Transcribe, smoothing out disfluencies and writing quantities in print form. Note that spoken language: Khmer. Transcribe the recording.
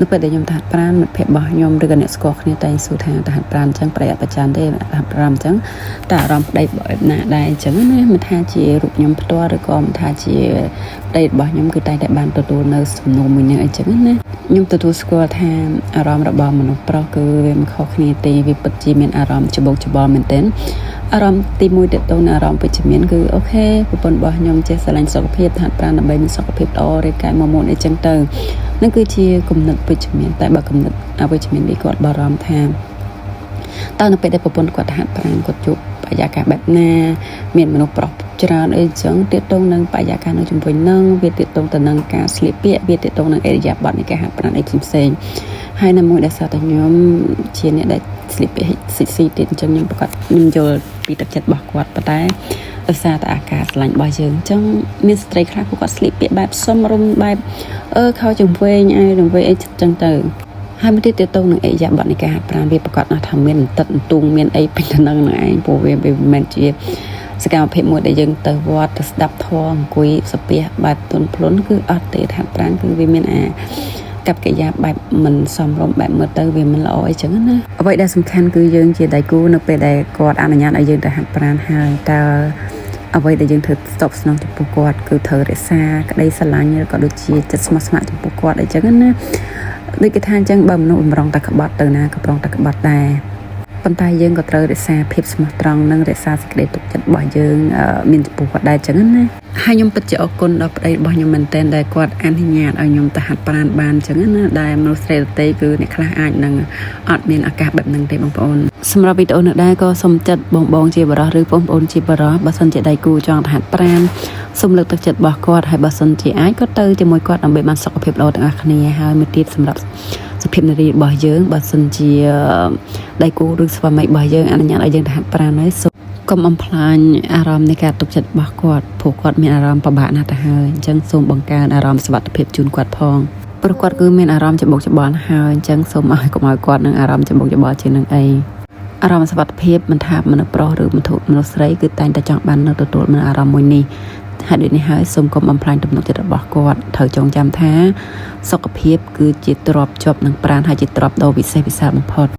នៅពេលដែលខ្ញុំថាប្រានមិត្តភ័ក្តិរបស់ខ្ញុំឬក៏អ្នកស្គាល់គ្នាតែងសួរថាតើហាត់ប្រានអញ្ចឹងប្រយ័ត្នប្រចាំទេហាត់ប្រានអញ្ចឹងតើអារម្មណ៍ប្តីបែបណាដែរអញ្ចឹងណាមិនថាជារូបខ្ញុំផ្ទាល់ឬក៏មិនថាជាប្តីរបស់ខ្ញុំគឺតែងតែបានទទួលនៅសំណួរមួយនេះអញ្ចឹងណាខ្ញុំទទួលស្គាល់ថាអារម្មណ៍របស់មនុស្សប្រុសគឺវាមិនខុសគ្នាទេវាពិតជាមានអារម្មណ៍ច្បងច្បល់មែនទែនអារម្មណ៍ទី1ទៅអារម្មណ៍វិជ្ជមានគឺអូខេប្រពន្ធរបស់ខ្ញុំចេះស្រឡាញ់សុខភាពហាត់ប្រាណដើម្បីមានសុខភាពល្អរាងកាយមាំមួនអីចឹងទៅនឹងគឺជាគំនិតវិជ្ជមានតែបើគំនិតអវិជ្ជមាននេះគាត់បារម្ភថាតើនៅពេលដែលប្រពន្ធគាត់ហាត់ប្រាណគាត់ជួបបរិយាកាសបែបណាមានមនុស្សប្រុសច្រើនអីចឹងទាក់ទងនឹងបរិយាកាសនៅជំវិញនឹងវាទាក់ទងទៅនឹងការស្លៀកពាក់វាទាក់ទងនឹងអរិយាប័ត្រនៃការហាត់ប្រាណអីផ្សេងហើយនៅមួយដែលសារតែខ្ញុំជាអ្នកដែលស្លៀកពាក់ស៊ីទៀតអញ្ចឹងខ្ញុំប្រកាសខ្ញុំយល់ពីទឹកចិត្តរបស់គាត់ប៉ុន្តែដោយសារតែអាការស្រឡាញ់របស់យើងអញ្ចឹងមានស្ត្រីខ្លះគាត់ស្លៀកពាក់បែបសមរម្យបែបខោជង្វេងឲ្យរង្វេងអីចឹងទៅហើយមួយទៀតទាក់ទងនឹងអរិយាប័ត្រនៃការហាត់ប្រាណវាប្រកាសថាមានបន្តិតបន្ទូងមានអីពេញទៅនឹងឯងព្រោះវាមិនមែនជាសកម្មភាពមួយដែលយើងទៅវត្តទៅស្ដាប់ធម៌អង្គុយសាពះបែបទន់ភ្លន់គឺអត់ទេហាត់ប្រាណគឺវាមានអាកັບកិរិយាបែបមិនសមរម្យបែបមើលទៅវាមិនល្អអីចឹងណាអ្វីដែលសំខាន់គឺយើងជាដៃគូនៅពេលដែលគាត់អនុញ្ញាតឲ្យយើងទៅហាត់ប្រាណហើយតើអ្វីដែលយើងធ្វើស្ទប់ស្នងចំពោះគាត់គឺត្រូវរក្សាក្តីស្រឡាញ់ឬក៏ដូចជាចិត្តស្មោះស្ម័គ្រចំពោះគាត់អីចឹងណាដូចគេថាអញ្ចឹងបើមនុស្សបំរុងតែក្បត់ទៅណាក៏ប្រងតែក្បត់ដែរប៉ុន្តែយើងក៏ត្រូវរក្សាភាពស្មោះត្រង់និងរក្សាសេចក្តីទុកចិត្តរបស់យើងមានចំពោះគាត់ដែរចឹងណាហើយខ្ញុំពិតជាអរគុណដល់ប្តីរបស់ខ្ញុំមែនទែនដែលគាត់អនុញ្ញាតឲ្យខ្ញុំទៅហាត់ប្រាណបានចឹងណាដែលមនុស្សស្រីដទៃគឺអ្នកខ្លះអាចនឹងអត់មានឱកាសបែបហ្នឹងទេបងប្អូនសម្រាប់វីដេអូនេះដែរក៏សូមចិត្តបងជាបរិសឬបងប្អូនជាបរិសបើសិនជាដៃគូចង់ទៅហាត់ប្រាណសូមលើកទឹកចិត្តរបស់គាត់ហើយបើសិនជាអាចក៏ទៅជាមួយគាត់ដើម្បីបានសុខភាពល្អទាំងអស់គ្នាហើយមួយទៀតសម្រាប់សុខភាពនារីរបស់យើងបើសិនជាដៃគូឬស្វាមីរបស់យើងអនុញ្ញាតឲ្យយើងទៅហាត់ប្រាណហើយកុំបំផ្លាញអារម្មណ៍នៃការទុកចិត្តរបស់គាត់ព្រោះគាត់មានអារម្មណ៍ពិបាកណាស់ទៅហើយអញ្ចឹងសូមបង្កើនអារម្មណ៍សុវត្ថិភាពជូនគាត់ផងព្រោះគាត់គឺមានអារម្មណ៍ច្បុកច្បល់ហើយអញ្ចឹងសូមឲ្យកុំឲ្យគាត់នឹងអារម្មណ៍ច្បុកច្បល់ជាងនឹងអីអារម្មណ៍សុវត្ថិភាពមិនថាមនុស្សប្រុសឬមនុស្សស្រីគឺតែងតែចង់បាននៅទទួលមានអារម្មណ៍មួយនេះហើយដូចនេះហើយសូមកុំបំផ្លាញទំនុកចិត្តរបស់គាត់ត្រូវចងចាំថាសុខភាពគឺជាទ្រព្យជាប់នឹងប្រាណហើយជាទ្រព្យដ៏វិសេសវិសាលបំផុត